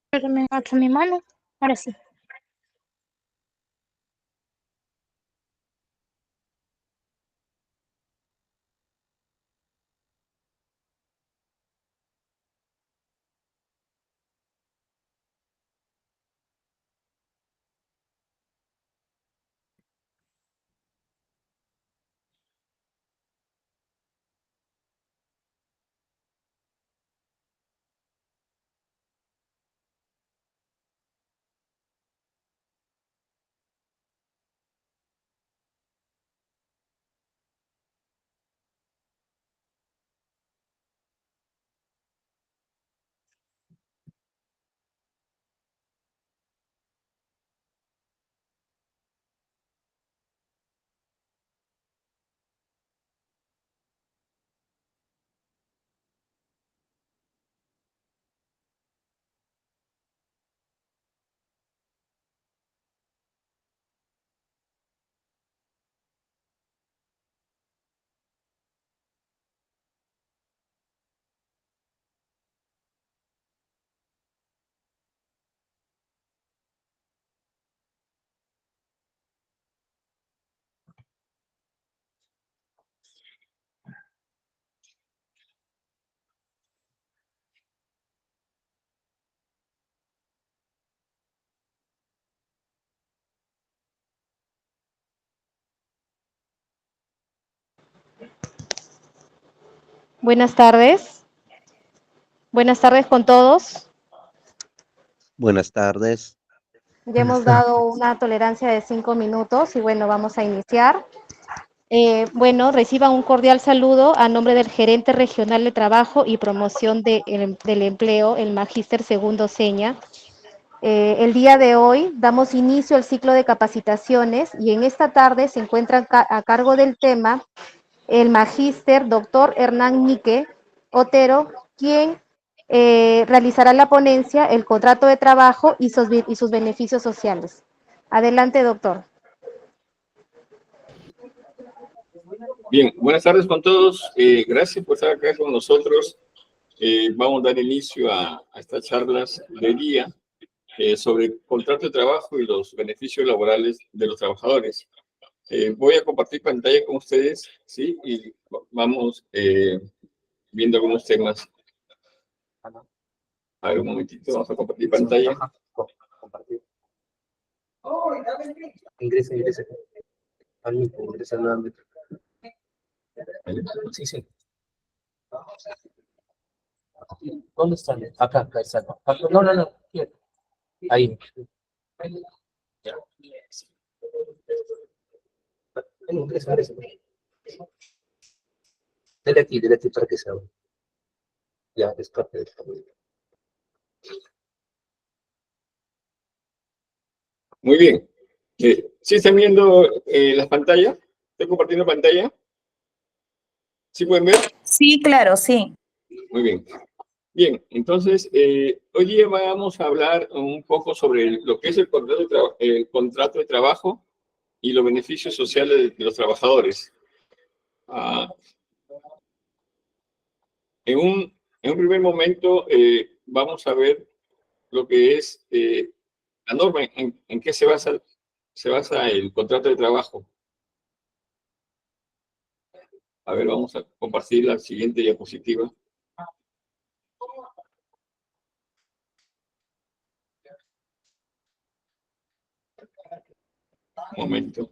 Pero me agacho mi mano. Ahora sí. Buenas tardes. Buenas tardes con todos. Buenas tardes. Ya hemos dado una tolerancia de 5 minutos y bueno, vamos a iniciar. Bueno, reciban un cordial saludo a nombre del Gerente Regional de Trabajo y Promoción del Empleo, el Magíster Segundo Seña. El día de hoy damos inicio al ciclo de capacitaciones y en esta tarde se encuentra a cargo del tema el magíster doctor Hernán Nique Otero, quien realizará la ponencia, el contrato de trabajo y sus beneficios sociales. Adelante, doctor. Bien, buenas tardes con todos. Gracias por estar acá con nosotros. Vamos a dar inicio a estas charlas de día sobre contrato de trabajo y los beneficios laborales de los trabajadores. Voy a compartir pantalla con ustedes, ¿sí? Y vamos viendo algunos temas. A ver, un momentito, vamos a compartir pantalla. Compartir. Ingresa, ingresa. Ingresa nuevamente. Sí, sí. ¿Dónde están? Acá, acá están. No, no, no. Ahí. Ya. Ingresa, ingresa. Dele aquí para que se abra. Ya, es parte de esto. Muy bien. ¿Sí están viendo las pantallas? ¿Estoy compartiendo pantalla? ¿Sí pueden ver? Sí, claro, sí. Muy bien. Bien, entonces, hoy día vamos a hablar un poco sobre lo que es el contrato de trabajo y los beneficios sociales de los trabajadores. Ah, en un primer momento, vamos a ver lo que es la norma, en qué se basa el contrato de trabajo. A ver, vamos a compartir la siguiente diapositiva. Un momento.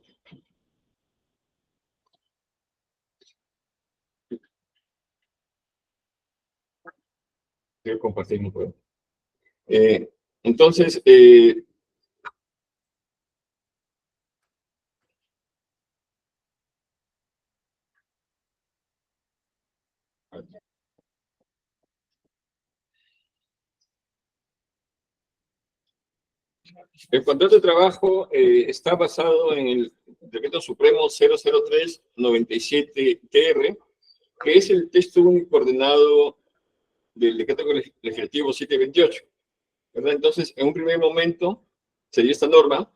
Quiero compartir un poco. Entonces, el contrato de trabajo está basado en el Decreto Supremo 003-97-TR, que es el texto único ordenado del Decreto Legislativo 728, ¿verdad? Entonces, en un primer momento se dio esta norma,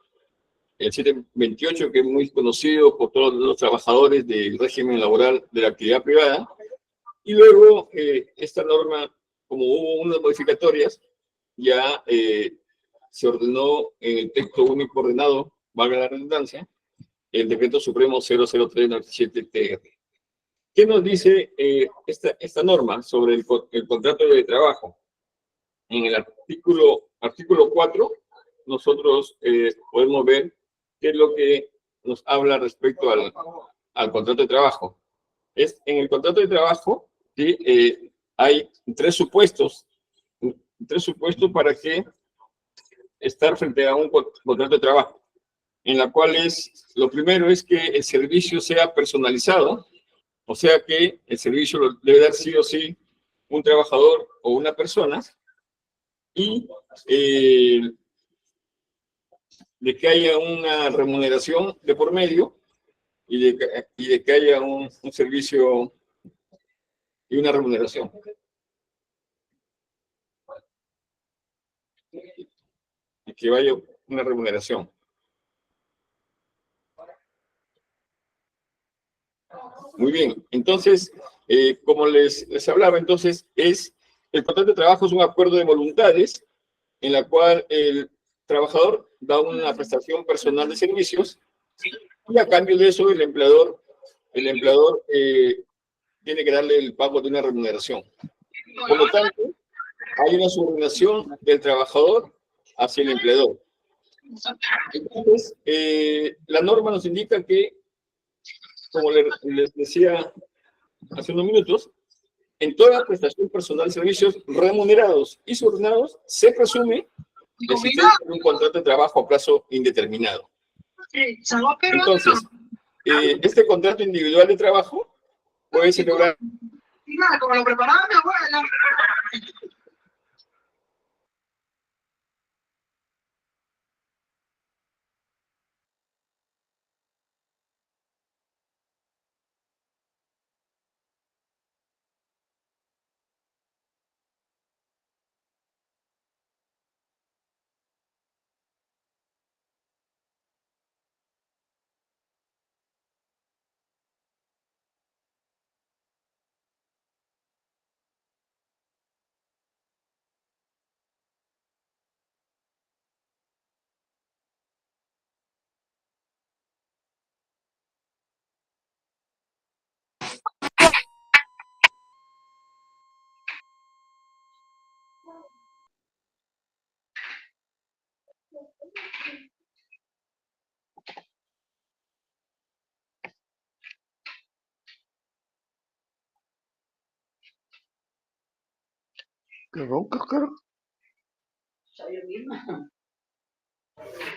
el 728, que es muy conocido por todos los trabajadores del régimen laboral de la actividad privada, y luego esta norma, como hubo unas modificatorias, ya se ordenó en el texto único ordenado, valga la redundancia, el Decreto Supremo 003-97-TR. ¿Qué nos dice esta norma sobre el contrato de trabajo? En el artículo 4, nosotros podemos ver qué es lo que nos habla respecto al contrato de trabajo. En el contrato de trabajo, ¿sí? Hay tres supuestos para que estar frente a un contrato de trabajo, en la cual lo primero es que el servicio sea personalizado, o sea que el servicio lo debe dar sí o sí un trabajador o una persona, y de que haya una remuneración de por medio y de que haya un servicio y una remuneración. Y que vaya una remuneración. Muy bien, entonces, como les hablaba, entonces, el contrato de trabajo es un acuerdo de voluntades en la cual el trabajador da una prestación personal de servicios y a cambio de eso el empleador tiene que darle el pago de una remuneración. Por lo tanto, hay una subordinación del trabajador hacia el empleador. Entonces, la norma nos indica que, como les decía hace unos minutos, en toda prestación personal de servicios remunerados y subordinados se presume la existencia de un contrato de trabajo a plazo indeterminado. Entonces, este contrato individual de trabajo puede celebrar como lo preparaba mi abuela.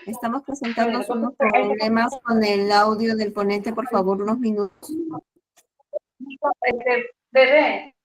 Estamos presentando unos problemas con el audio del ponente, por favor, unos minutos. Bebé.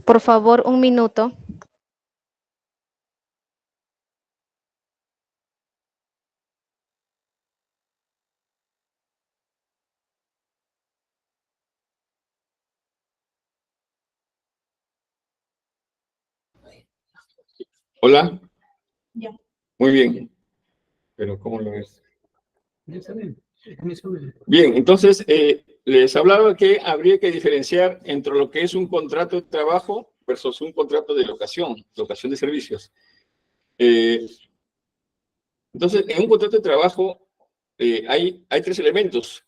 Por favor, un minuto. Hola. Muy bien. Pero ¿cómo lo ves? Bien, entonces les hablaba que habría que diferenciar entre lo que es un contrato de trabajo versus un contrato de locación de servicios. Entonces, en un contrato de trabajo hay tres elementos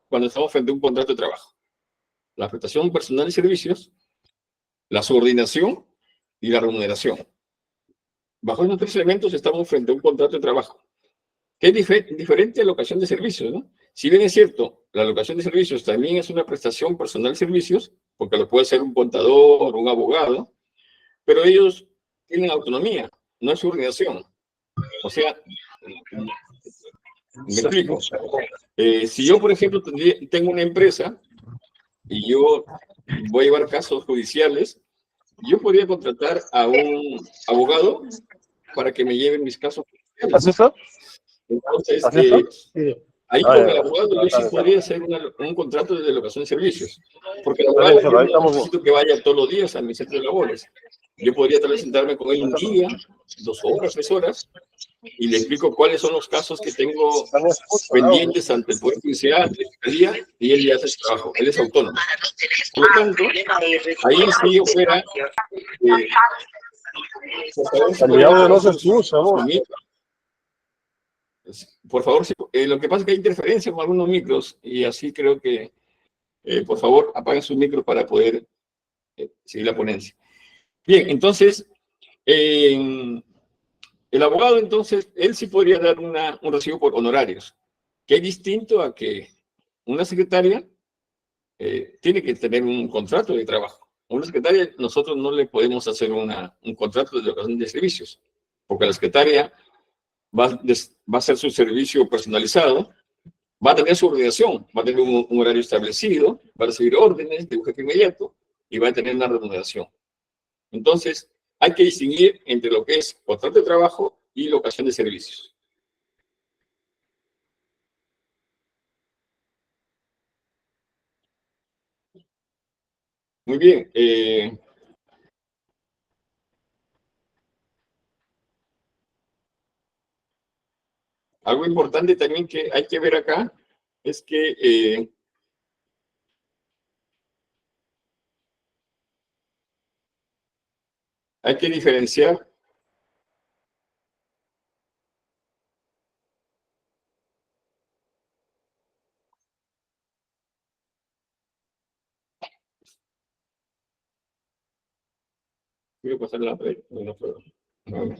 cuando estamos frente a un contrato de trabajo: la prestación personal de servicios, la subordinación y la remuneración. Bajo esos tres elementos estamos frente a un contrato de trabajo, que es diferente a la locación de servicios, ¿no? Si bien es cierto, la locación de servicios también es una prestación personal de servicios, porque lo puede hacer un contador, un abogado, pero ellos tienen autonomía, no es subordinación. O sea, me explico. Si yo, por ejemplo, tengo una empresa y yo voy a llevar casos judiciales, yo podría contratar a un abogado para que me lleven mis casos judiciales. Entonces, ahí con el abogado yo sí podría hacer un contrato de locación de servicios, porque el abogado yo no necesito que vaya todos los días a mi centro de labores. Yo podría tal vez sentarme con él un día, 2 horas, 3 horas, y le explico cuáles son los casos que tengo pendientes ante el Poder Judicial, de Fiscalía, y él ya hace su trabajo. Él es autónomo. Por lo tanto, ahí sí opera. El audio no se escucha, vos. Por favor, lo que pasa es que hay interferencia con algunos micros, y así creo que, por favor, apaguen sus micros para poder seguir la ponencia. Bien, entonces, el abogado, entonces, él sí podría dar un recibo por honorarios, que es distinto a que una secretaria tiene que tener un contrato de trabajo. A una secretaria nosotros no le podemos hacer un contrato de locación de servicios, porque la secretaria va a hacer su servicio personalizado, va a tener su organización, va a tener un horario establecido, va a recibir órdenes de un jefe inmediato y va a tener una remuneración. Entonces, hay que distinguir entre lo que es contrato de trabajo y locación de servicios. Muy bien. Algo importante también que hay que ver acá es que hay que diferenciar quiero pasar la red, no puedo. No.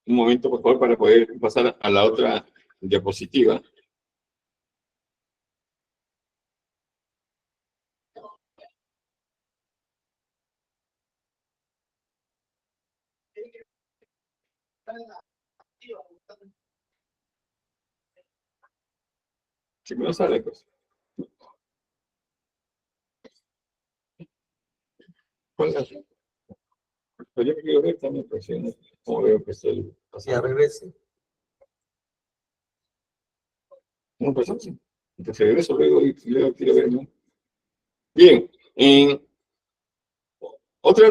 Un momento, por favor, para poder pasar a la otra diapositiva. Si me lo sale, pues. ¿Cuál es? Pero yo quiero ver también, pues, ¿cómo veo que estoy pasando? Ya regrese. No, pues sí. Entonces regreso luego y luego quiero ver, ¿no? Bien. Otra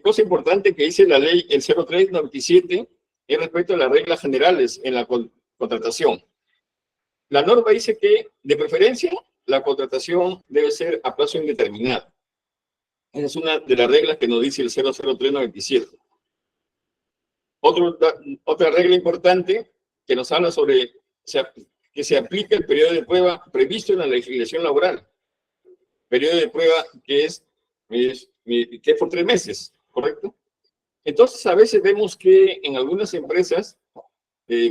cosa importante que dice la ley, el 0397, es respecto a las reglas generales en la contratación. La norma dice que, de preferencia, la contratación debe ser a plazo indeterminado. Esa es una de las reglas que nos dice el 00397. Otra regla importante que nos habla sobre que se aplica el periodo de prueba previsto en la legislación laboral. Periodo de prueba que es por 3 meses, ¿correcto? Entonces, a veces vemos que en algunas empresas,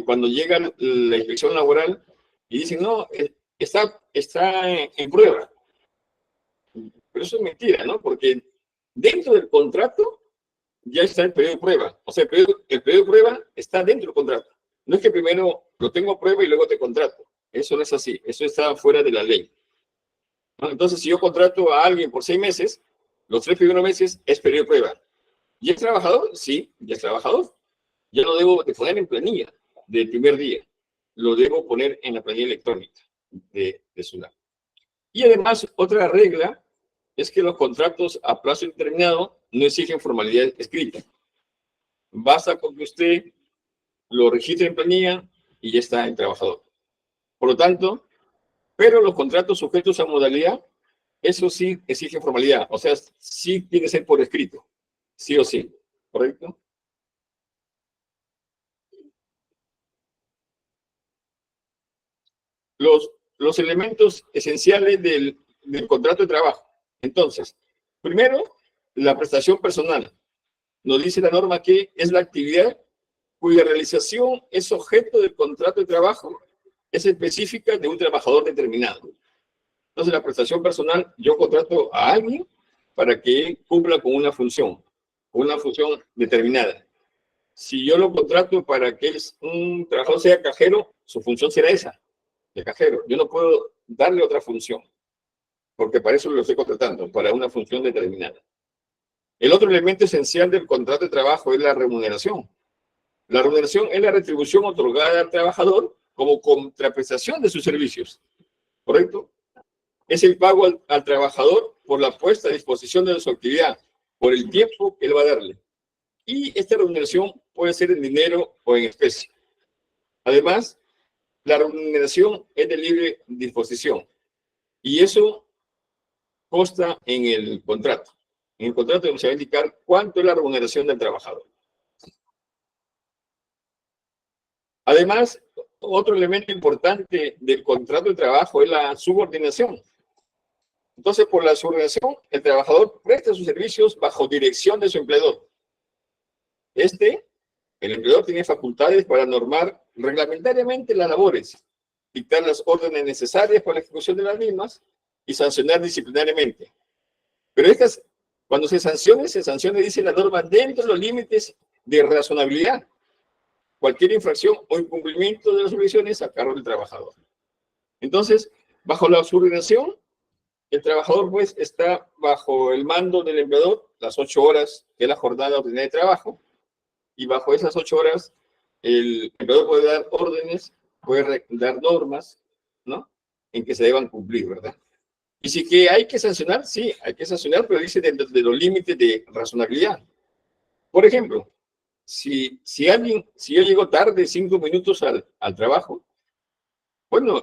cuando llega la inspección laboral y dicen, no, está en prueba. Pero eso es mentira, ¿no? Porque dentro del contrato ya está el periodo de prueba. O sea, el periodo de prueba está dentro del contrato. No es que primero lo tengo a prueba y luego te contrato. Eso no es así. Eso está fuera de la ley, ¿no? Entonces, si yo contrato a alguien por 6 meses, los 3 primeros meses es periodo de prueba. ¿Y es trabajador? Sí, ya es trabajador. Ya lo debo de poner en planilla del primer día. Lo debo poner en la planilla electrónica de SUNAT. Y además, otra regla es que los contratos a plazo indeterminado no exigen formalidad escrita. Basta con que usted lo registre en planilla y ya está el trabajador. Por lo tanto, pero los contratos sujetos a modalidad, eso sí exige formalidad. O sea, sí tiene que ser por escrito. Sí o sí. ¿Correcto? Los elementos esenciales del contrato de trabajo. Entonces, primero, la prestación personal. Nos dice la norma que es la actividad cuya realización es objeto del contrato de trabajo, es específica de un trabajador determinado. Entonces, la prestación personal, yo contrato a alguien para que cumpla con una función determinada. Si yo lo contrato para que un trabajador sea cajero, su función será esa, de cajero. Yo no puedo darle otra función, porque para eso lo estoy contratando, para una función determinada. El otro elemento esencial del contrato de trabajo es la remuneración. La remuneración es la retribución otorgada al trabajador como contraprestación de sus servicios, ¿correcto? Es el pago al trabajador por la puesta a disposición de su actividad, por el tiempo que él va a darle. Y esta remuneración puede ser en dinero o en especie. Además, la remuneración es de libre disposición. Y eso consta en el contrato. En el contrato se va a indicar cuánto es la remuneración del trabajador. Además, otro elemento importante del contrato de trabajo es la subordinación. Entonces, por la subordinación, el trabajador presta sus servicios bajo dirección de su empleador. El empleador tiene facultades para normar reglamentariamente las labores, dictar las órdenes necesarias para la ejecución de las mismas y sancionar disciplinariamente. Pero cuando se sancione, dice la norma, dentro de los límites de razonabilidad. Cualquier infracción o incumplimiento de las obligaciones a cargo del trabajador. Entonces, bajo la subordinación, el trabajador pues está bajo el mando del empleador las 8 horas que es la jornada ordinaria de trabajo, y bajo esas 8 horas el empleador puede dar órdenes, puede dar normas, ¿no?, en que se deban cumplir, ¿verdad? Y si que hay que sancionar, sí, hay que sancionar, pero dice dentro de los límites de razonabilidad. Por ejemplo, si yo llego tarde 5 minutos al trabajo, bueno,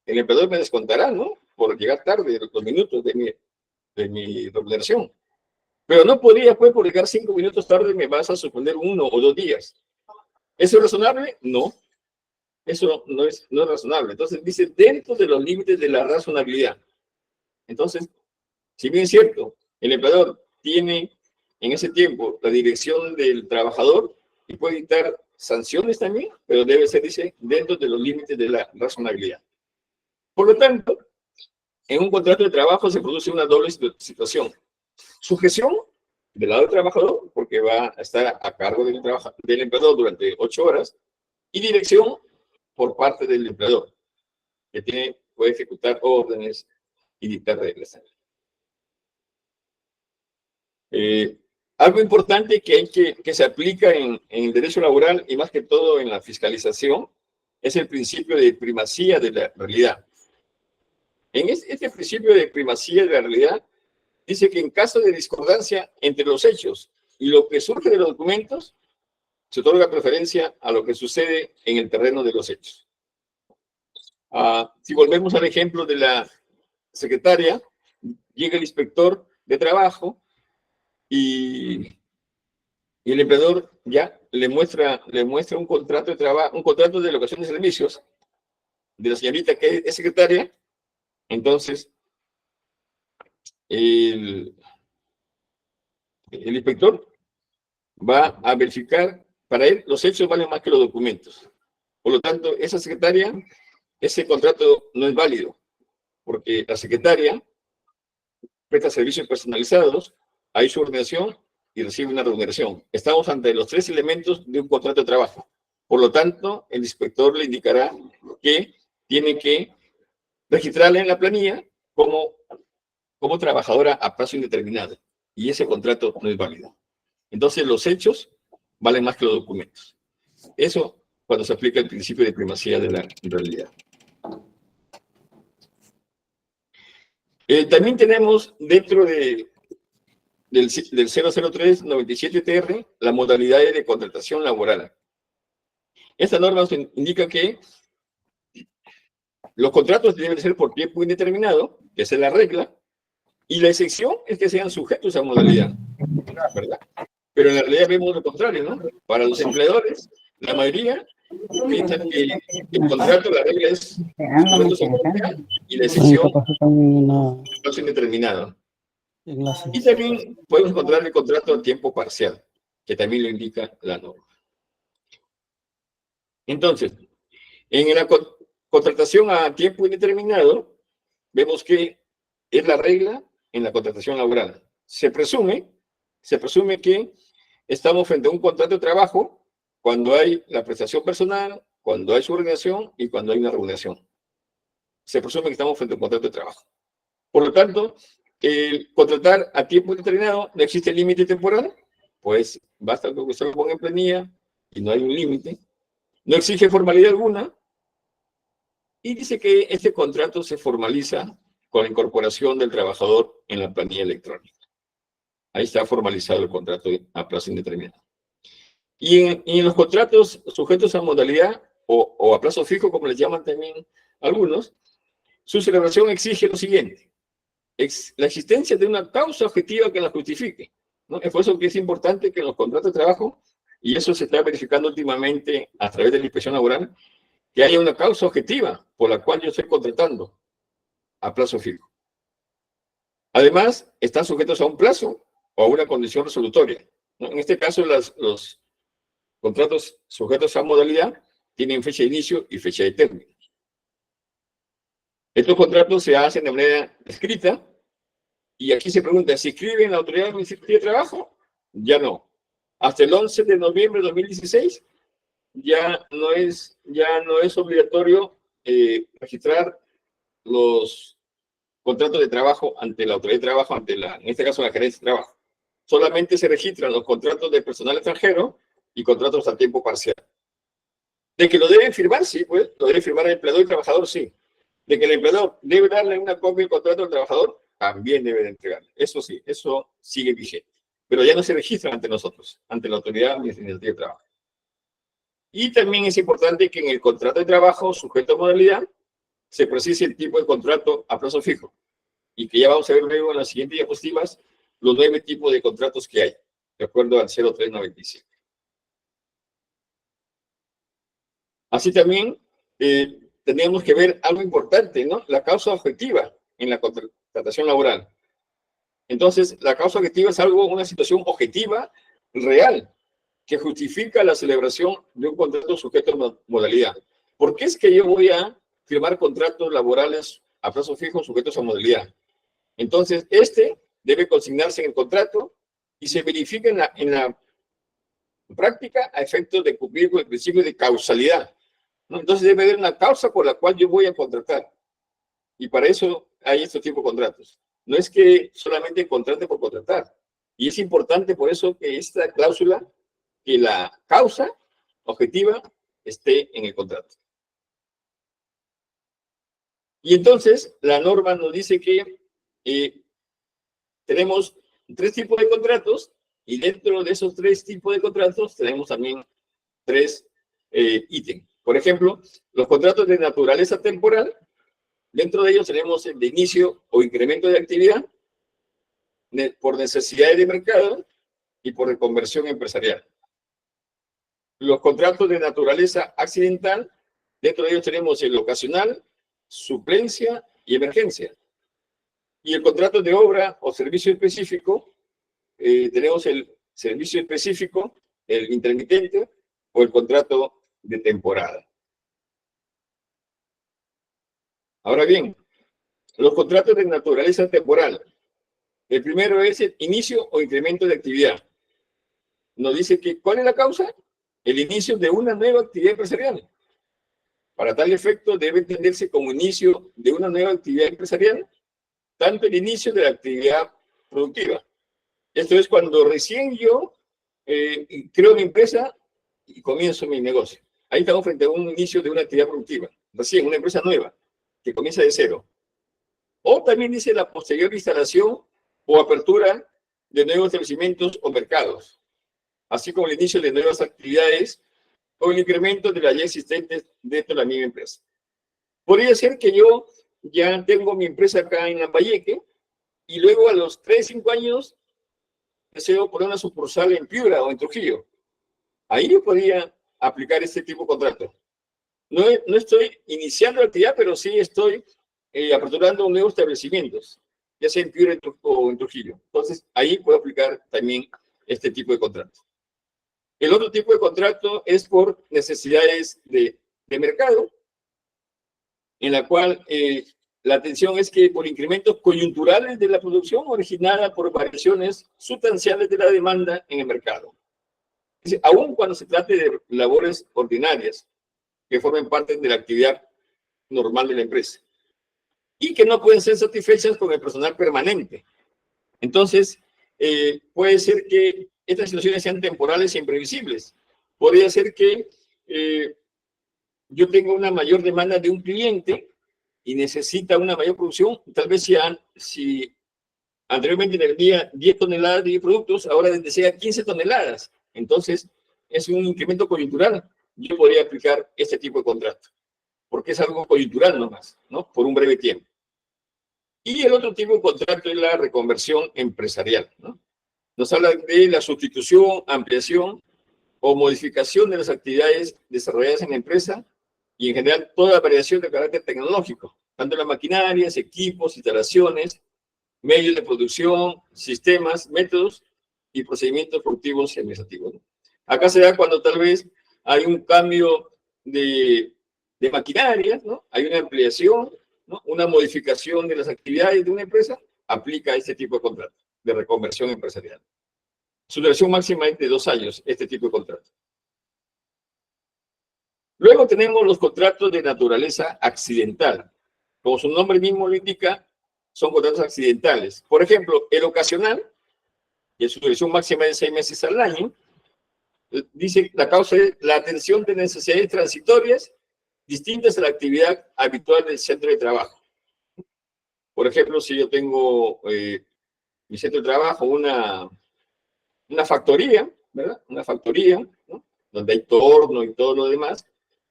el empleador me descontará, ¿no?, por llegar tarde los minutos de mi remuneración. Pero no podría, pues, por llegar 5 minutos tarde me vas a suspender 1 o 2 días. ¿Eso es razonable? No. Eso no es razonable. Entonces dice dentro de los límites de la razonabilidad. Entonces, si bien es cierto, el empleador tiene en ese tiempo la dirección del trabajador y puede dictar sanciones también, pero debe ser, dice, dentro de los límites de la razonabilidad. Por lo tanto, en un contrato de trabajo se produce una doble situación. Sujeción del lado del trabajador, porque va a estar a cargo del empleador durante 8 horas, y dirección por parte del empleador, que puede ejecutar órdenes y dictar reglas. Algo importante que se aplica en el derecho laboral y más que todo en la fiscalización es el principio de primacía de la realidad. En este principio de primacía de la realidad dice que en caso de discordancia entre los hechos y lo que surge de los documentos, se otorga preferencia a lo que sucede en el terreno de los hechos. Si volvemos al ejemplo de la secretaria, llega el inspector de trabajo y el empleador ya le muestra un contrato de trabajo, un contrato de locación de servicios de la señorita que es secretaria. Entonces, el inspector va a verificar, para él los hechos valen más que los documentos. Por lo tanto, esa secretaria, ese contrato no es válido, porque la secretaria presta servicios personalizados, hay subordinación y recibe una remuneración. Estamos ante los tres elementos de un contrato de trabajo. Por lo tanto, el inspector le indicará que tiene que registrarla en la planilla como trabajadora a plazo indeterminado. Y ese contrato no es válido. Entonces, los hechos valen más que los documentos. Eso cuando se aplica el principio de primacía de la realidad. También tenemos dentro del 003-97-TR la modalidad de contratación laboral. Esta norma indica que los contratos deben ser por tiempo indeterminado, que esa es la regla, y la excepción es que sean sujetos a modalidad, ¿verdad? Pero en la realidad vemos lo contrario, ¿no? Para los empleadores, la mayoría piensan que el contrato, la regla es sujetos a modalidad y la excepción es indeterminado. Y también podemos encontrar el contrato a tiempo parcial, que también lo indica la norma. Entonces, en la contratación a tiempo indeterminado, vemos que es la regla en la contratación laboral. Se presume que estamos frente a un contrato de trabajo cuando hay la prestación personal, cuando hay subordinación y cuando hay una remuneración. Se presume que estamos frente a un contrato de trabajo. Por lo tanto, el contratar a tiempo indeterminado, no existe límite temporal, pues basta con que se lo ponga en planilla y no hay un límite. No exige formalidad alguna y dice que este contrato se formaliza con la incorporación del trabajador en la planilla electrónica. Ahí está formalizado el contrato a plazo indeterminado. Y en los contratos sujetos a modalidad o a plazo fijo, como les llaman también algunos, su celebración exige lo siguiente: la existencia de una causa objetiva que la justifique, ¿no? Es por eso que es importante que en los contratos de trabajo, y eso se está verificando últimamente a través de la inspección laboral, que haya una causa objetiva por la cual yo estoy contratando a plazo fijo. Además, están sujetos a un plazo o a una condición resolutoria, ¿no? En este caso, los contratos sujetos a modalidad tienen fecha de inicio y fecha de término. Estos contratos se hacen de manera escrita y aquí se pregunta, ¿se inscribe en la autoridad administrativa de trabajo? Ya no. Hasta el 11 de noviembre de 2016 ya no es obligatorio registrar los contratos de trabajo ante la autoridad de trabajo, en este caso la gerencia de trabajo. Solamente se registran los contratos de personal extranjero y contratos a tiempo parcial. De que lo deben firmar, sí, pues, lo debe firmar el empleador y el trabajador, sí. De que el empleador debe darle una copia del contrato al trabajador, también debe de entregarle. Eso sí, eso sigue vigente. Pero ya no se registra ante nosotros, ante la autoridad administrativa de trabajo. Y también es importante que en el contrato de trabajo sujeto a modalidad se precise el tipo de contrato a plazo fijo. Y que ya vamos a ver luego en las siguientes diapositivas los 9 tipos de contratos que hay, de acuerdo al 0397. Así también tenemos que ver algo importante, ¿no? La causa objetiva en la contratación laboral. Entonces, la causa objetiva es una situación objetiva, real, que justifica la celebración de un contrato sujeto a modalidad. ¿Por qué es que yo voy a firmar contratos laborales a plazo fijo sujetos a modalidad? Entonces, debe consignarse en el contrato y se verifica en la práctica a efectos de cumplir con el principio de causalidad, ¿no? Entonces, debe haber una causa por la cual yo voy a contratar. Y para eso hay estos tipos de contratos. No es que solamente contrate por contratar. Y es importante por eso que esta cláusula, que la causa objetiva esté en el contrato. Y entonces, la norma nos dice que tenemos 3 tipos de contratos y dentro de esos 3 tipos de contratos tenemos también 3 ítems. Por ejemplo, los contratos de naturaleza temporal, dentro de ellos tenemos el de inicio o incremento de actividad por necesidades de mercado y por reconversión empresarial. Los contratos de naturaleza accidental, dentro de ellos tenemos el ocasional, suplencia y emergencia. Y el contrato de obra o servicio específico, tenemos el servicio específico, el intermitente o el contrato de temporada. Ahora bien, los contratos de naturaleza temporal. El primero es el inicio o incremento de actividad. Nos dice que, ¿cuál es la causa? El inicio de una nueva actividad empresarial. Para tal efecto, debe entenderse como inicio de una nueva actividad empresarial, tanto el inicio de la actividad productiva. Esto es cuando recién yo creo mi empresa y comienzo mi negocio. Ahí estamos frente a un inicio de una actividad productiva. Recién, una empresa nueva, que comienza de cero. O también dice la posterior instalación o apertura de nuevos establecimientos o mercados, así como el inicio de nuevas actividades o el incremento de las ya existentes dentro de la misma empresa. Podría ser que yo ya tengo mi empresa acá en Lambayeque y luego a los 3, 5 años deseo poner una sucursal en Piura o en Trujillo. Ahí yo podría aplicar este tipo de contrato. No estoy iniciando la actividad, pero sí estoy aperturando nuevos establecimientos, ya sea en Piura o en Trujillo. Entonces, ahí puedo aplicar también este tipo de contrato. El otro tipo de contrato es por necesidades de mercado, en la cual la atención es que por incrementos coyunturales de la producción originada por variaciones sustanciales de la demanda en el mercado. Dice, aun cuando se trate de labores ordinarias que formen parte de la actividad normal de la empresa y que no pueden ser satisfechas con el personal permanente. Entonces, puede ser que estas situaciones sean temporales e imprevisibles. Podría ser que yo tenga una mayor demanda de un cliente y necesita una mayor producción. Tal vez si anteriormente vendía 10 toneladas de productos, ahora desea 15 toneladas. Entonces, es un incremento coyuntural. Yo podría aplicar este tipo de contrato, porque es algo coyuntural nomás, ¿no? Por un breve tiempo. Y el otro tipo de contrato es la reconversión empresarial, ¿no? Nos habla de la sustitución, ampliación o modificación de las actividades desarrolladas en la empresa y en general toda variación de carácter tecnológico, tanto en las maquinarias, equipos, instalaciones, medios de producción, sistemas, métodos y procedimientos productivos y administrativos, ¿no? Acá se da cuando tal vez hay un cambio de maquinaria, ¿no? Hay una ampliación, ¿no? Una modificación de las actividades de una empresa, aplica este tipo de contrato de reconversión empresarial. Su duración máxima es de 2 años, este tipo de contrato. Luego tenemos los contratos de naturaleza accidental. Como su nombre mismo lo indica, son contratos accidentales. Por ejemplo, el ocasional, que su duración máxima es de 6 meses al año, dice la causa es la atención de necesidades transitorias distintas a la actividad habitual del centro de trabajo. Por ejemplo, si yo tengo mi centro de trabajo, una factoría, ¿verdad? Una factoría, ¿no? Donde hay torno y todo lo demás,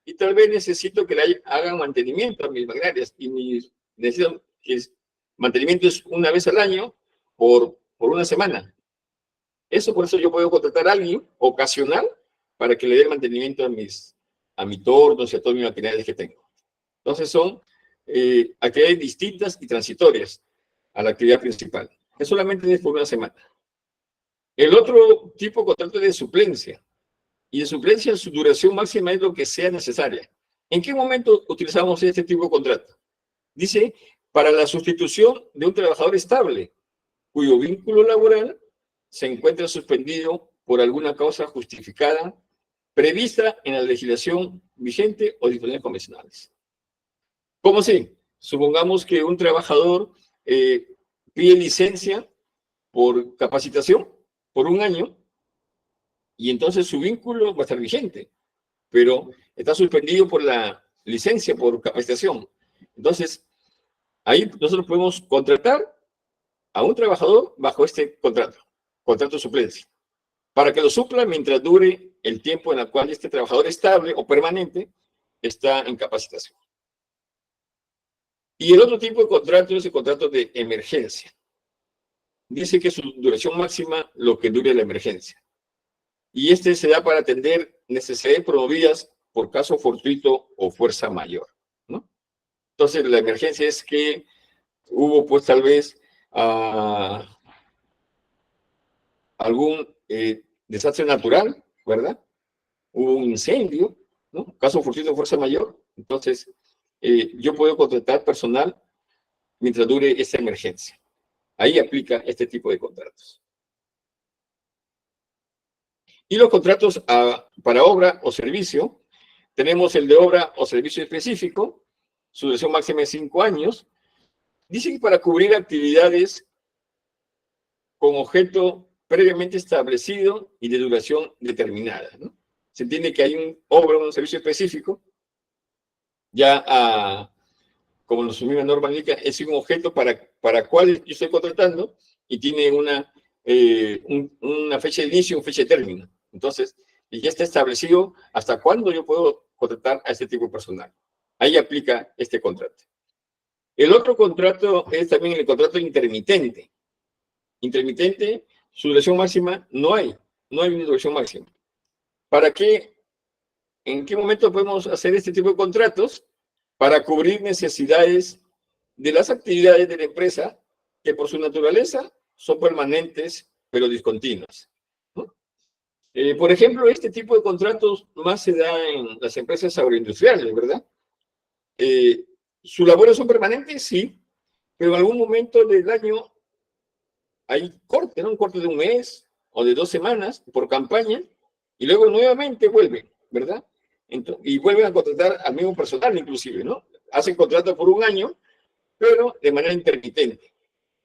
y tal vez necesito que le hagan mantenimiento a mis maquinarias, y necesito que mantenimiento es una vez al año por una semana. Por eso yo puedo contratar a alguien ocasional para que le dé mantenimiento a mi torno y a todas mis maquinarias que tengo. Entonces son actividades distintas y transitorias a la actividad principal, que solamente es por una semana. El otro tipo de contrato es de suplencia. Y de suplencia su duración máxima es lo que sea necesaria. ¿En qué momento utilizamos este tipo de contrato? Dice, para la sustitución de un trabajador estable, cuyo vínculo laboral se encuentra suspendido por alguna causa justificada, prevista en la legislación vigente o disposiciones convencionales. ¿Cómo así? Supongamos que un trabajador pide licencia por capacitación por 1 año, y entonces su vínculo va a estar vigente, pero está suspendido por la licencia por capacitación. Entonces, ahí nosotros podemos contratar a un trabajador bajo este contrato de suplencia, para que lo supla mientras dure el tiempo en el cual este trabajador estable o permanente está en capacitación. Y el otro tipo de contrato es el contrato de emergencia. Dice que su duración máxima lo que dure la emergencia. Y este se da para atender necesidades promovidas por caso fortuito o fuerza mayor, ¿no? Entonces, la emergencia es que hubo, pues, tal vez algún desastre natural, ¿verdad? Hubo un incendio, ¿no? Caso fortuito o fuerza mayor. Entonces, yo puedo contratar personal mientras dure esa emergencia. Ahí aplica este tipo de contratos. Y los contratos para obra o servicio, tenemos el de obra o servicio específico, su duración máxima es 5 años. Dice que para cubrir actividades con objeto previamente establecido y de duración determinada, ¿no? Se entiende que hay un obra o un servicio específico, ya como nos misma norma indica, es un objeto para cuál yo estoy contratando y tiene una fecha de inicio y una fecha de término. Entonces, ya está establecido hasta cuándo yo puedo contratar a este tipo de personal. Ahí aplica este contrato. El otro contrato es también el contrato intermitente. Intermitente, su duración máxima no hay una duración máxima. ¿Para qué? ¿En qué momento podemos hacer este tipo de contratos? Para cubrir necesidades de las actividades de la empresa que por su naturaleza son permanentes pero discontinuas, ¿no? Por ejemplo, este tipo de contratos más se da en las empresas agroindustriales, ¿verdad? ¿Sus labores son permanentes? Sí, pero en algún momento del año hay corte, ¿no? Un corte de un mes o de 2 semanas por campaña y luego nuevamente vuelven, ¿verdad? Y vuelven a contratar al mismo personal inclusive, ¿no? Hacen contrato por un año, pero de manera intermitente.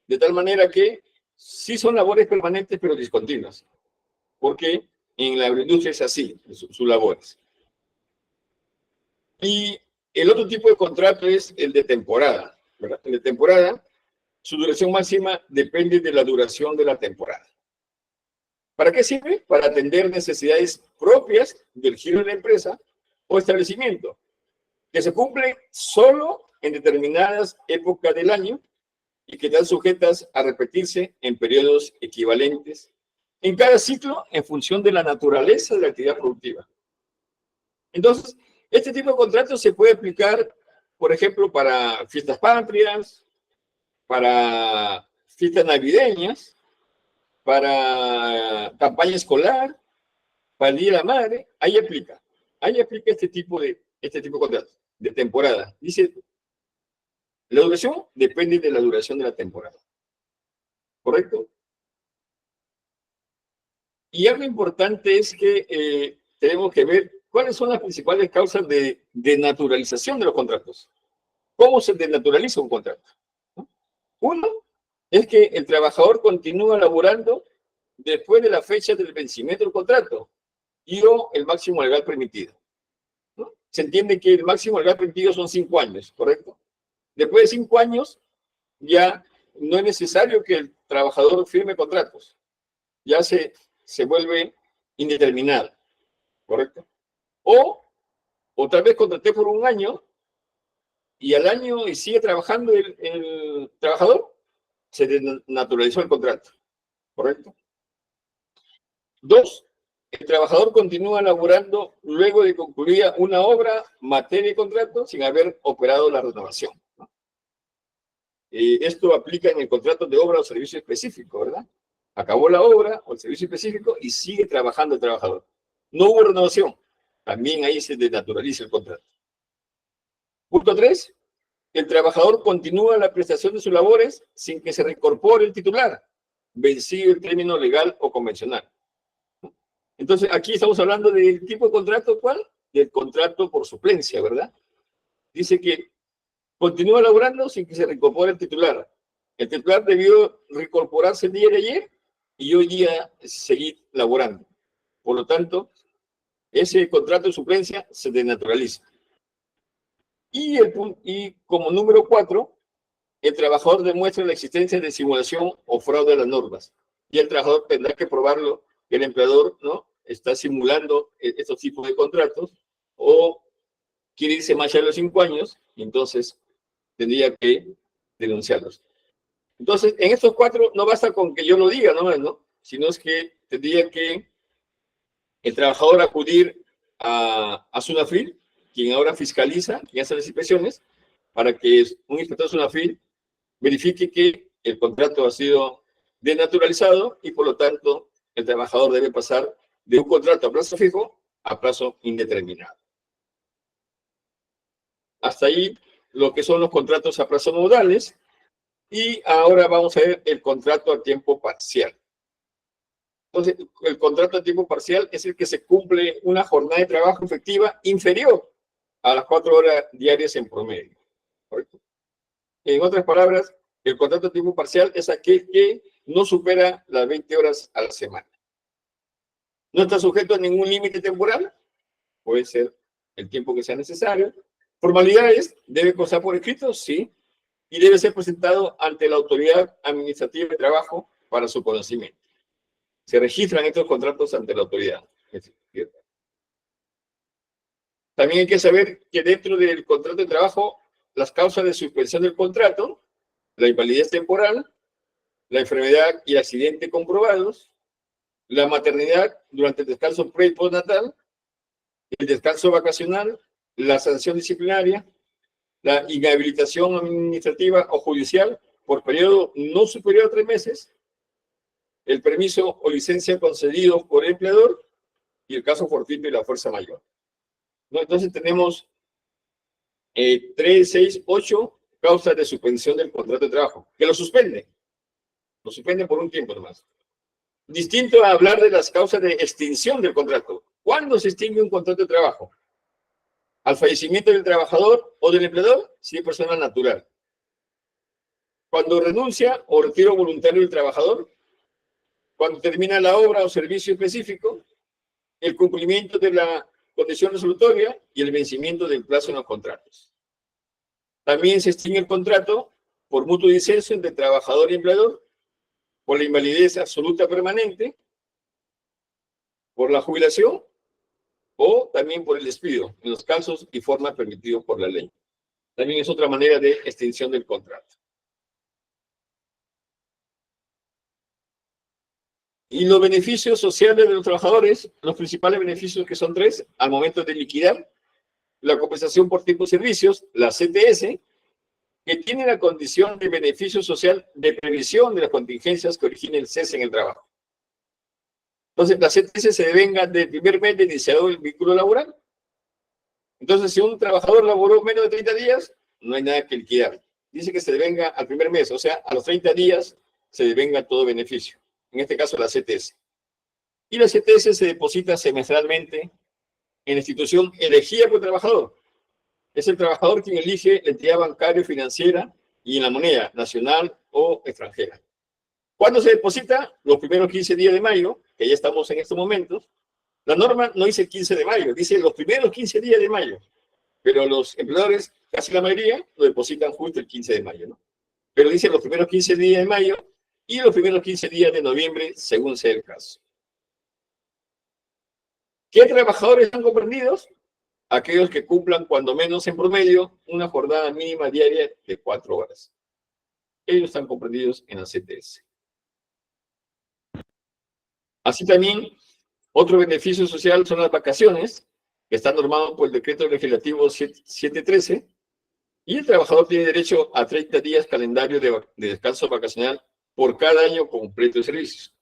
De tal manera que sí son labores permanentes, pero discontinuas. Porque en la agroindustria es así, sus labores. Y el otro tipo de contrato es el de temporada, ¿verdad? El de temporada, su duración máxima depende de la duración de la temporada. ¿Para qué sirve? Para atender necesidades propias del giro de la empresa o establecimiento, que se cumplen solo en determinadas épocas del año y que están sujetas a repetirse en periodos equivalentes en cada ciclo en función de la naturaleza de la actividad productiva. Entonces, este tipo de contratos se puede aplicar, por ejemplo, para fiestas patrias, para fiestas navideñas, para campaña escolar, para el Día de la Madre. Ahí aplica este tipo de contratos de temporada. Dice, la duración depende de la duración de la temporada. ¿Correcto? Y algo importante es que tenemos que ver cuáles son las principales causas de desnaturalización de los contratos. ¿Cómo se desnaturaliza un contrato? ¿No? Uno es que el trabajador continúa laborando después de la fecha del vencimiento del contrato y o el máximo legal permitido, ¿no? Se entiende que el máximo legal permitido son 5 años, ¿correcto? Después de 5 años ya no es necesario que el trabajador firme contratos. Ya se vuelve indeterminado, ¿correcto? O tal vez contraté por un año y al año y sigue trabajando el trabajador, se desnaturalizó el contrato, ¿correcto? 2, el trabajador continúa laborando luego de concluir una obra, materia y contrato sin haber operado la renovación, ¿no? Esto aplica en el contrato de obra o servicio específico, ¿verdad? Acabó la obra o el servicio específico y sigue trabajando el trabajador. No hubo renovación. También ahí se desnaturaliza el contrato. Punto 3. El trabajador continúa la prestación de sus labores sin que se reincorpore el titular, vencido el término legal o convencional. Entonces, aquí estamos hablando del tipo de contrato, ¿cuál? Del contrato por suplencia, ¿verdad? Dice que continúa laborando sin que se reincorpore el titular. El titular debió reincorporarse el día de ayer y hoy día seguir laborando. Por lo tanto, ese contrato de suplencia se desnaturaliza. Y como número 4, el trabajador demuestra la existencia de simulación o fraude a las normas. Y el trabajador tendrá que probarlo, que el empleador, ¿no?, está simulando estos tipos de contratos, o quiere irse más allá de los 5 años, y entonces tendría que denunciarlos. Entonces, en estos 4 no basta con que yo lo diga, ¿no? Sino es que tendría que el trabajador acudir a SUNAFIL, quien ahora fiscaliza, quien hace las inspecciones, para que un inspector SUNAFIL verifique que el contrato ha sido denaturalizado y por lo tanto el trabajador debe pasar de un contrato a plazo fijo a plazo indeterminado. Hasta ahí lo que son los contratos a plazo modales, y ahora vamos a ver el contrato a tiempo parcial. Entonces, el contrato a tiempo parcial es el que se cumple una jornada de trabajo efectiva inferior a las 4 horas diarias en promedio. ¿Correcto? En otras palabras, el contrato a tiempo parcial es aquel que no supera las 20 horas a la semana. No está sujeto a ningún límite temporal, puede ser el tiempo que sea necesario. Formalidades, debe constar por escrito, sí, y debe ser presentado ante la autoridad administrativa de trabajo para su conocimiento. Se registran estos contratos ante la autoridad. También hay que saber que dentro del contrato de trabajo, las causas de suspensión del contrato, la invalidez temporal, la enfermedad y el accidente comprobados, la maternidad durante el descanso pre y postnatal, el descanso vacacional, la sanción disciplinaria, la inhabilitación administrativa o judicial por periodo no superior a 3 meses, el permiso o licencia concedido por el empleador y el caso fortuito y la fuerza mayor. ¿No? Entonces tenemos 3, 6, 8 causas de suspensión del contrato de trabajo, que lo suspende por un tiempo nomás. Distinto a hablar de las causas de extinción del contrato. ¿Cuándo se extingue un contrato de trabajo? Al fallecimiento del trabajador o del empleador, si es persona natural. Cuando renuncia o retiro voluntario del trabajador, cuando termina la obra o servicio específico, el cumplimiento de la condición resolutoria y el vencimiento del plazo en los contratos. También se extingue el contrato por mutuo disenso entre trabajador y empleador, por la invalidez absoluta permanente, por la jubilación o también por el despido, en los casos y formas permitidos por la ley. También es otra manera de extinción del contrato. Y los beneficios sociales de los trabajadores, los principales beneficios, que son 3, al momento de liquidar: la compensación por tiempo de servicios, la CTS, que tiene la condición de beneficio social de previsión de las contingencias que origine el cese en el trabajo. Entonces, la CTS se devenga del primer mes de iniciado el vínculo laboral. Entonces, si un trabajador laboró menos de 30 días, no hay nada que liquidar. Dice que se devenga al primer mes, o sea, a los 30 días se devenga todo beneficio. En este caso, la CTS. Y la CTS se deposita semestralmente en la institución elegida por el trabajador. Es el trabajador quien elige la entidad bancaria o financiera y en la moneda nacional o extranjera. ¿Cuándo se deposita? Los primeros 15 días de mayo, que ya estamos en estos momentos. La norma no dice el 15 de mayo, dice los primeros 15 días de mayo. Pero los empleadores, casi la mayoría, lo depositan justo el 15 de mayo, ¿no? Pero dice los primeros 15 días de mayo y los primeros 15 días de noviembre, según sea el caso. ¿Qué trabajadores están comprendidos? Aquellos que cumplan cuando menos en promedio una jornada mínima diaria de 4 horas. Ellos están comprendidos en la CTS. Así también, otro beneficio social son las vacaciones, que están normados por el decreto legislativo 713, y el trabajador tiene derecho a 30 días calendario de descanso vacacional por cada año completo de servicios.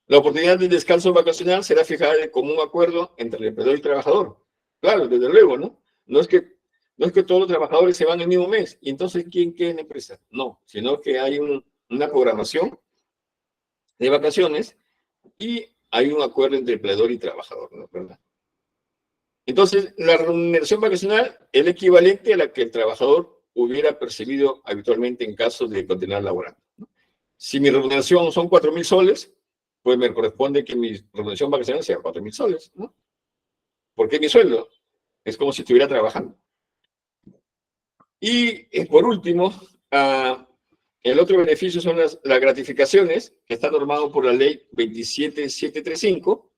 La oportunidad de descanso vacacional será fijada de común acuerdo entre el empleador y el trabajador. Claro, desde luego, ¿no? No es que todos los trabajadores se van el mismo mes, y entonces, ¿quién queda en la empresa? No, sino que hay una programación de vacaciones y hay un acuerdo entre empleador y trabajador, ¿no? ¿Verdad? Entonces, la remuneración vacacional es el equivalente a la que el trabajador hubiera percibido habitualmente en caso de continuar laborando, ¿no? Si mi remuneración son 4.000 soles, pues me corresponde que mi remuneración vacacional sea 4.000 soles, ¿no? Porque mi sueldo es como si estuviera trabajando. Y por último, El otro beneficio son las gratificaciones, que está normado por la ley 27735,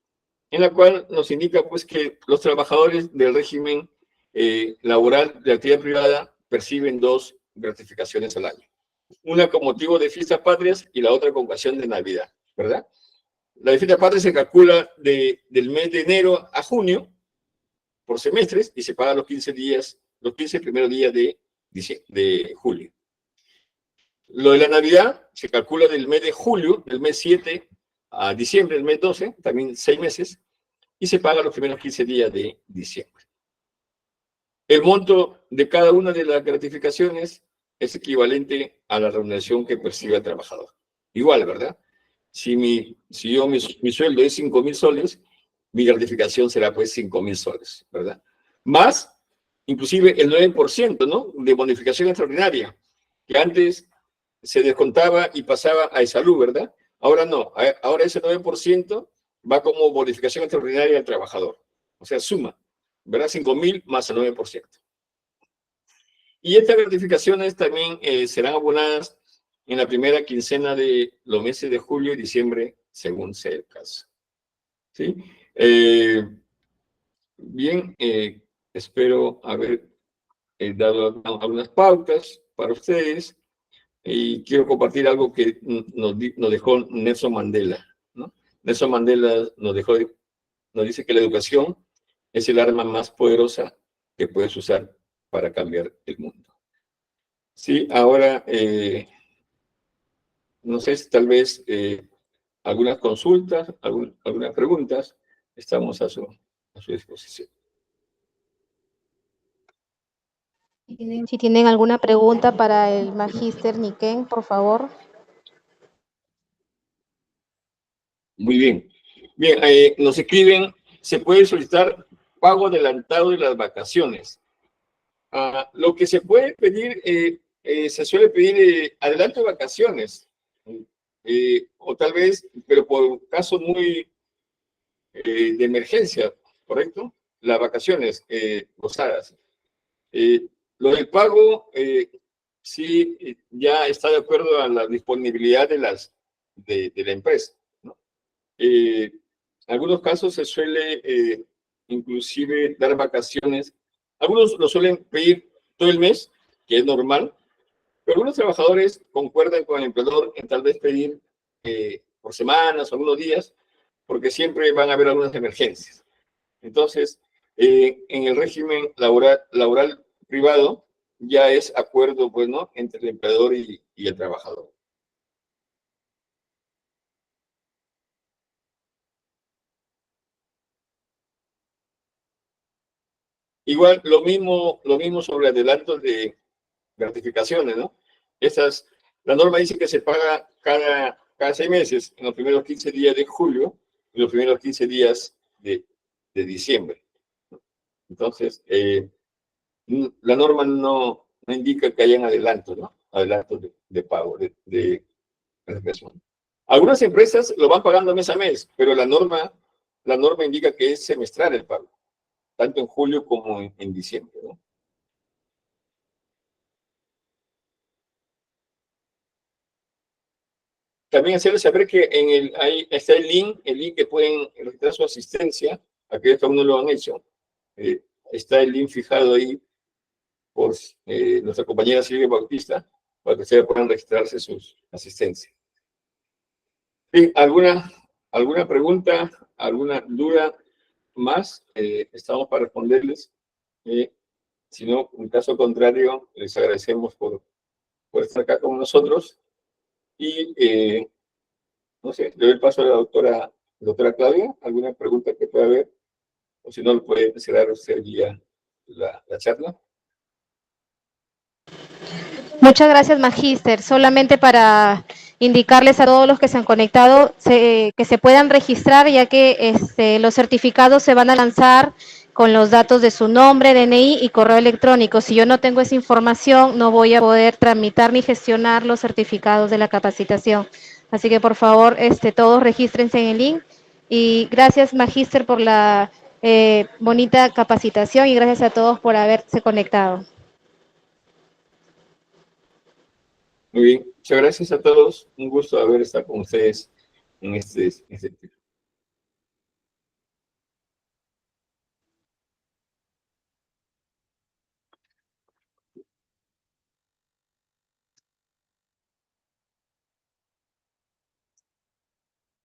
en la cual nos indica pues que los trabajadores del régimen laboral de actividad privada perciben 2 gratificaciones al año. Una con motivo de fiestas patrias y la otra con ocasión de Navidad, ¿verdad? La de fiestas patrias se calcula del mes de enero a junio por semestres y se paga los 15 primeros días de julio. Lo de la Navidad se calcula del mes de julio, del mes 7 a diciembre, del mes 12, también 6 meses, y se paga los primeros 15 días de diciembre. El monto de cada una de las gratificaciones es equivalente a la remuneración que percibe el trabajador. Igual, ¿verdad? Si mi sueldo es 5.000 soles, mi gratificación será pues 5.000 soles, ¿verdad? Más, inclusive el 9%, ¿no? De bonificación extraordinaria, que antes se descontaba y pasaba a salud, ¿verdad? Ahora no, ahora ese 9% va como bonificación extraordinaria al trabajador. O sea, suma, ¿verdad? 5.000 más el 9%. Y estas gratificaciones también serán abonadas en la primera quincena de los meses de julio y diciembre, según sea el caso. ¿Sí? Bien, espero haber dado algunas pautas para ustedes. Y quiero compartir algo que nos dejó Nelson Mandela, ¿no? Nelson Mandela nos dice que la educación es el arma más poderosa que puedes usar para cambiar el mundo. Sí, ahora, no sé si tal vez algunas consultas, algunas preguntas, estamos a su disposición. Si tienen alguna pregunta para el magíster Niken, por favor. Muy bien. Bien, nos escriben, se puede solicitar pago adelantado de las vacaciones. Lo que se puede pedir, se suele pedir adelanto de vacaciones, o tal vez, pero por casos muy de emergencia, ¿correcto? Las vacaciones gozadas. Lo del pago, sí, ya está de acuerdo a la disponibilidad de la empresa, ¿no? En algunos casos se suele inclusive dar vacaciones. Algunos lo suelen pedir todo el mes, que es normal, pero algunos trabajadores concuerdan con el empleador en tal vez pedir por semanas o algunos días, porque siempre van a haber algunas emergencias. Entonces, en el régimen laboral privado ya es acuerdo, pues, ¿no?, entre el empleador y el trabajador. Igual, lo mismo sobre adelantos de gratificaciones, ¿no? La norma dice que se paga cada 6 meses, en los primeros 15 días de julio y los primeros 15 días de diciembre. Entonces, la norma no indica que hayan adelantos, ¿no? Adelantos de pago, de gratificación. Algunas empresas lo van pagando mes a mes, pero la norma indica que es semestral el pago, tanto en julio como en diciembre, ¿no? También hacerles saber que ahí está el link que pueden registrar su asistencia, aquellos que aún no lo han hecho. Está el link fijado ahí por nuestra compañera Silvia Bautista, para que ustedes puedan registrarse sus asistencias. Bien, ¿alguna pregunta, alguna duda más? Estamos para responderles. Si no, en caso contrario, les agradecemos por estar acá con nosotros. Y, no sé, le doy el paso a la doctora Claudia. ¿Alguna pregunta que pueda haber? O si no, puede cerrar usted ya la charla. Muchas gracias, magíster. Solamente para indicarles a todos los que se han conectado que se puedan registrar, ya que los certificados se van a lanzar con los datos de su nombre, DNI y correo electrónico. Si yo no tengo esa información, no voy a poder tramitar ni gestionar los certificados de la capacitación. Así que, por favor, todos regístrense en el link. Y gracias, magíster, por la bonita capacitación y gracias a todos por haberse conectado. Muy bien, muchas gracias a todos. Un gusto haber estado con ustedes en este